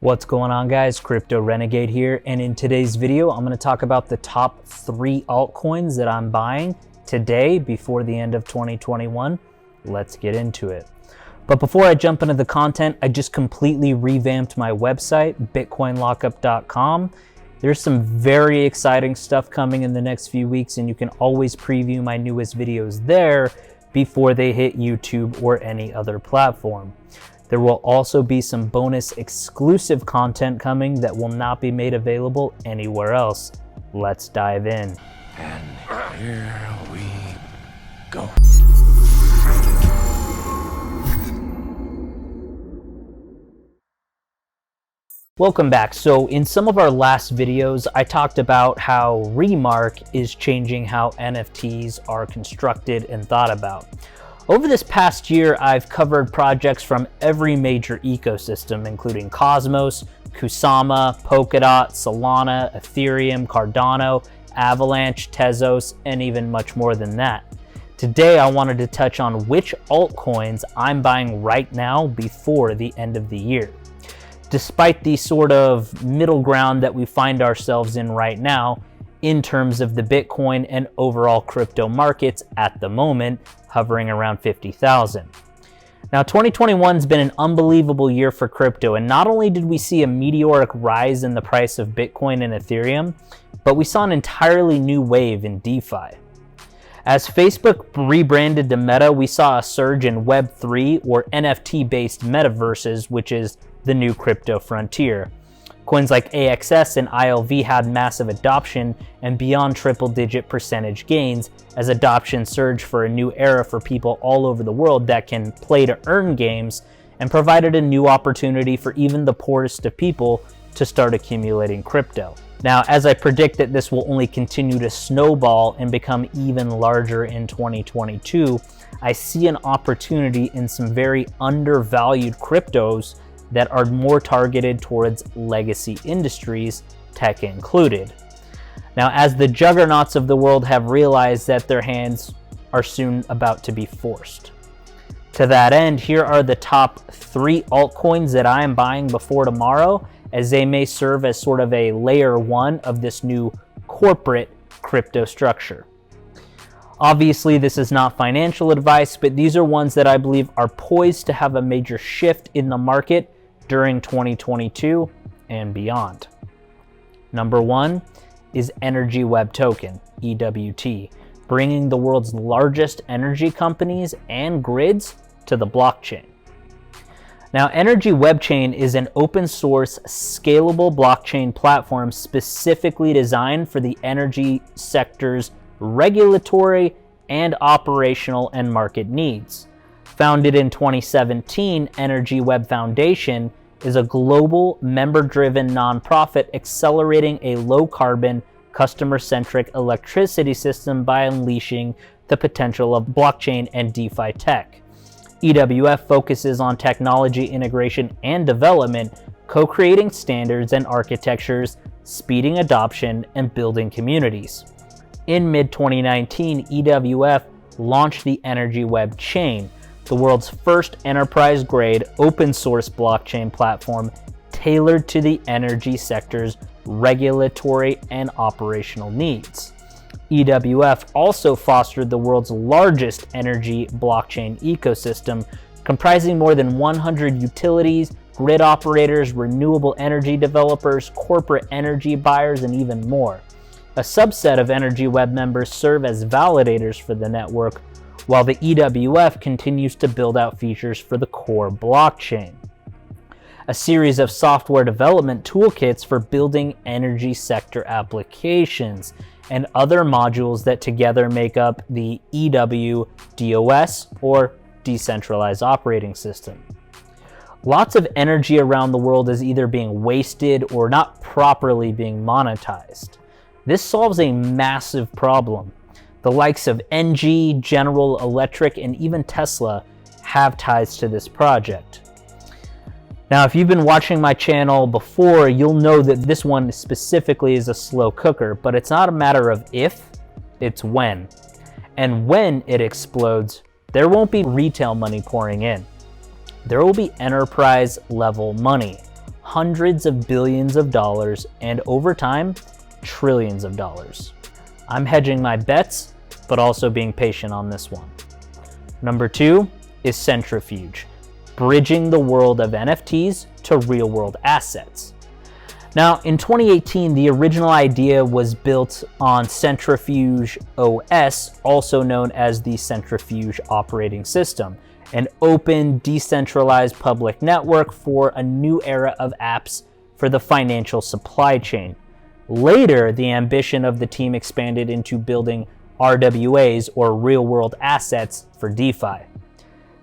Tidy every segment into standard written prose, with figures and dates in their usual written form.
What's going on, guys? Crypto Renegade here, and in today's video I'm going to talk about the top 3 altcoins that I'm buying today before the end of 2021. Let's get into it. But before I jump into the content, I just completely revamped my website, bitcoinlockup.com. There's some very exciting stuff coming in the next few weeks, and you can always preview my newest videos there before they hit YouTube or any other platform. There will also be some bonus exclusive content coming that will not be made available anywhere else. Let's dive in. And here we go. Welcome back. So in some of our last videos, I talked about how Remark is changing how NFTs are constructed and thought about. Over this past year, I've covered projects from every major ecosystem, including Cosmos, Kusama, Polkadot, Solana, Ethereum, Cardano, Avalanche, Tezos, and even much more than that. Today, I wanted to touch on which altcoins I'm buying right now before the end of the year. Despite the sort of middle ground that we find ourselves in right now, in terms of the Bitcoin and overall crypto markets at the moment, hovering around 50,000. Now, 2021's been an unbelievable year for crypto, and not only did we see a meteoric rise in the price of Bitcoin and Ethereum, but we saw an entirely new wave in DeFi. As Facebook rebranded to Meta, we saw a surge in Web3 or NFT-based metaverses, which is the new crypto frontier. Coins like AXS and ILV had massive adoption and beyond triple-digit percentage gains as adoption surged for a new era for people all over the world that can play to earn games, and provided a new opportunity for even the poorest of people to start accumulating crypto. Now, as I predict that this will only continue to snowball and become even larger in 2022, I see an opportunity in some very undervalued cryptos that are more targeted towards legacy industries, tech included. Now, as the juggernauts of the world have realized that their hands are soon about to be forced. To that end, here are the top 3 altcoins that I am buying before tomorrow, as they may serve as sort of a layer 1 of this new corporate crypto structure. Obviously, this is not financial advice, but these are ones that I believe are poised to have a major shift in the market during 2022 and beyond. Number 1 is Energy Web Token, EWT, bringing the world's largest energy companies and grids to the blockchain. Now, Energy Web Chain is an open source, scalable blockchain platform specifically designed for the energy sector's regulatory and operational and market needs. Founded in 2017, Energy Web Foundation is a global, member-driven nonprofit accelerating a low-carbon, customer-centric electricity system by unleashing the potential of blockchain and DeFi tech. EWF focuses on technology integration and development, co-creating standards and architectures, speeding adoption, and building communities. In mid-2019, EWF launched the Energy Web Chain, the world's first enterprise-grade open-source blockchain platform tailored to the energy sector's regulatory and operational needs. EWF also fostered the world's largest energy blockchain ecosystem, comprising more than 100 utilities, grid operators, renewable energy developers, corporate energy buyers, and even more. A subset of Energy Web members serve as validators for the network, while the EWF continues to build out features for the core blockchain. A series of software development toolkits for building energy sector applications, and other modules that together make up the EWDOS, or Decentralized Operating System. Lots of energy around the world is either being wasted or not properly being monetized. This solves a massive problem. The likes of NG, General Electric, and even Tesla have ties to this project. Now, if you've been watching my channel before, you'll know that this one specifically is a slow cooker, but it's not a matter of if, it's when. And when it explodes, there won't be retail money pouring in. There will be enterprise level money, hundreds of billions of dollars, and over time, trillions of dollars. I'm hedging my bets, but also being patient on this one. Number 2 is Centrifuge, bridging the world of NFTs to real-world assets. Now, in 2018, the original idea was built on Centrifuge OS, also known as the Centrifuge operating system, an open, decentralized public network for a new era of apps for the financial supply chain. Later, the ambition of the team expanded into building RWAs, or real-world assets, for DeFi.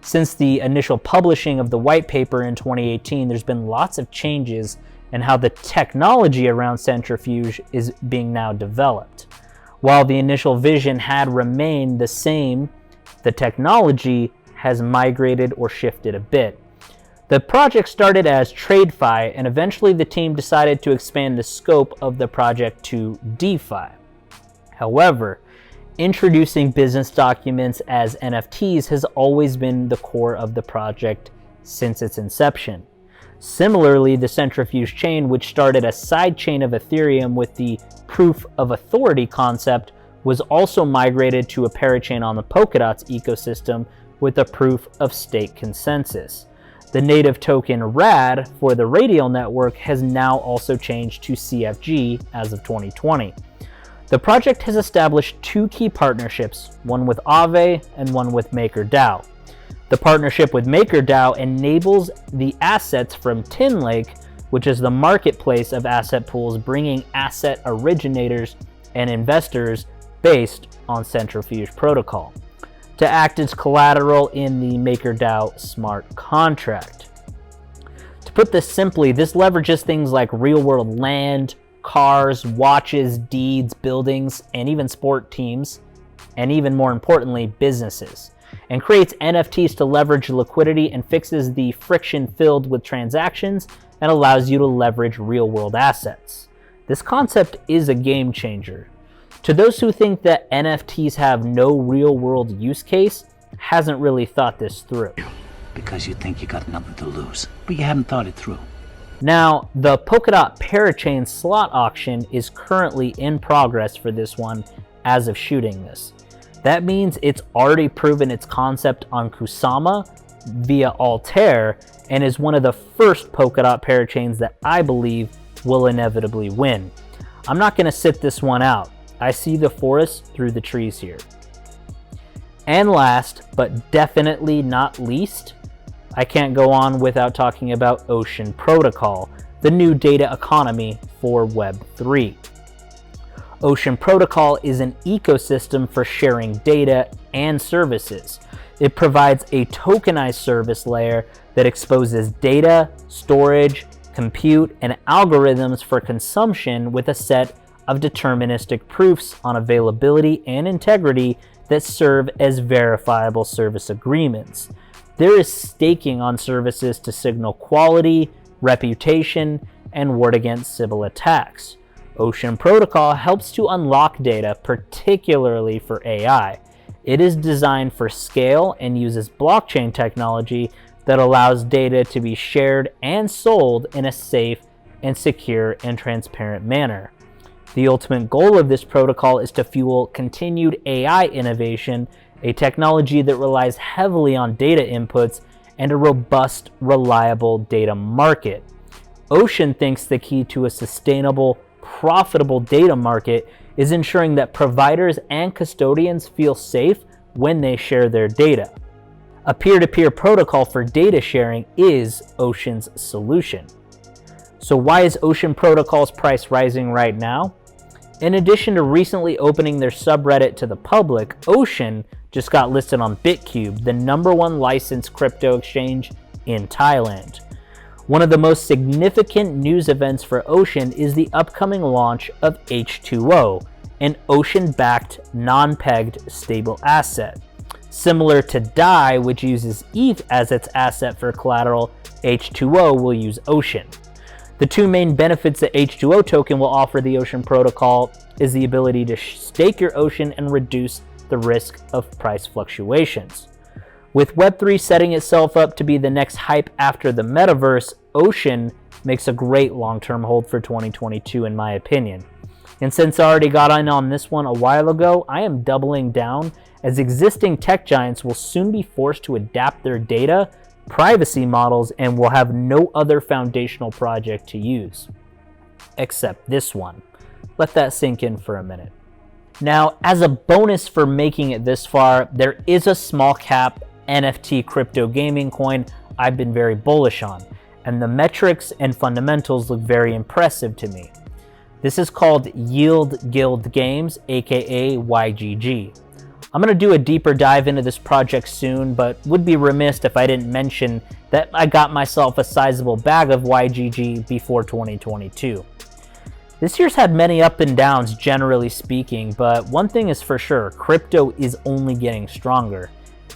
Since the initial publishing of the white paper in 2018, there's been lots of changes in how the technology around Centrifuge is being now developed. While the initial vision had remained the same, the technology has migrated or shifted a bit. The project started as TradeFi, and eventually the team decided to expand the scope of the project to DeFi. However, introducing business documents as NFTs has always been the core of the project since its inception. Similarly, the Centrifuge chain, which started a side chain of Ethereum with the proof of authority concept, was also migrated to a parachain on the Polkadot's ecosystem with a proof of stake consensus. The native token RAD for the Radial network has now also changed to CFG as of 2020. The project has established 2 key partnerships, one with Aave and one with MakerDAO. The partnership with MakerDAO enables the assets from TinLake, which is the marketplace of asset pools bringing asset originators and investors based on Centrifuge protocol, to act as collateral in the MakerDAO smart contract. To put this simply, this leverages things like real-world land, cars, watches, deeds, buildings, and even sport teams, and even more importantly, businesses, and creates NFTs to leverage liquidity and fixes the friction filled with transactions and allows you to leverage real-world assets. This concept is a game changer. To those who think that NFTs have no real-world use case, hasn't really thought this through. Because you think you got nothing to lose, but you haven't thought it through. Now, the Polkadot parachain slot auction is currently in progress for this one as of shooting this. That means it's already proven its concept on Kusama via Altair and is one of the first Polkadot parachains that I believe will inevitably win. I'm not going to sit this one out. I see the forest through the trees here. And last, but definitely not least, I can't go on without talking about Ocean Protocol, the new data economy for Web3. Ocean Protocol is an ecosystem for sharing data and services. It provides a tokenized service layer that exposes data, storage, compute, and algorithms for consumption with a set of deterministic proofs on availability and integrity that serve as verifiable service agreements. There is staking on services to signal quality, reputation, and ward against Sybil attacks. Ocean Protocol helps to unlock data, particularly for AI. It is designed for scale and uses blockchain technology that allows data to be shared and sold in a safe and secure and transparent manner. The ultimate goal of this protocol is to fuel continued AI innovation, a technology that relies heavily on data inputs and a robust, reliable data market. Ocean thinks the key to a sustainable, profitable data market is ensuring that providers and custodians feel safe when they share their data. A peer-to-peer protocol for data sharing is Ocean's solution. So why is Ocean Protocol's price rising right now? In addition to recently opening their subreddit to the public, Ocean just got listed on Bitkube, the #1 licensed crypto exchange in Thailand. One of the most significant news events for Ocean is the upcoming launch of H2O, an Ocean-backed, non-pegged stable asset. Similar to DAI, which uses ETH as its asset for collateral, H2O will use Ocean. The 2 main benefits that H2O token will offer the Ocean Protocol is the ability to stake your Ocean and reduce the risk of price fluctuations. With Web3 setting itself up to be the next hype after the metaverse, Ocean makes a great long-term hold for 2022 in my opinion. And since I already got in on this one a while ago, I am doubling down, as existing tech giants will soon be forced to adapt their data privacy models and will have no other foundational project to use. Except this one. Let that sink in for a minute. Now, as a bonus for making it this far, there is a small cap NFT crypto gaming coin I've been very bullish on, and the metrics and fundamentals look very impressive to me. This is called Yield Guild Games, aka YGG. I'm going to do a deeper dive into this project soon, but would be remiss if I didn't mention that I got myself a sizable bag of YGG before 2022. This year's had many up and downs generally speaking, but one thing is for sure, crypto is only getting stronger.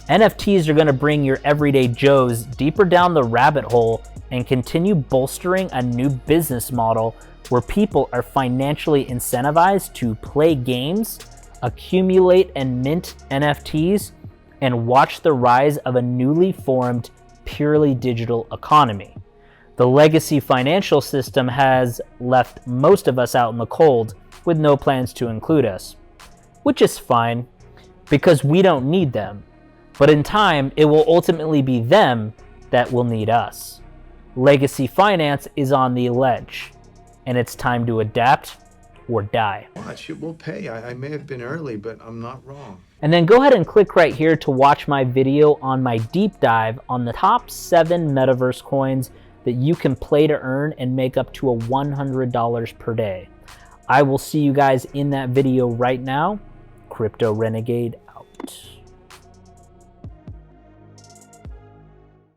NFTs are going to bring your everyday Joes deeper down the rabbit hole and continue bolstering a new business model where people are financially incentivized to play games, accumulate and mint NFTs, and watch the rise of a newly formed, purely digital economy. The legacy financial system has left most of us out in the cold with no plans to include us, which is fine because we don't need them. But in time, it will ultimately be them that will need us. Legacy finance is on the ledge, and it's time to adapt or die. Watch, it will pay. I may have been early, but I'm not wrong. And then go ahead and click right here to watch my video on my deep dive on the top 7 metaverse coins that you can play to earn and make up to $100 per day. I will see you guys in that video right now. Crypto Renegade out.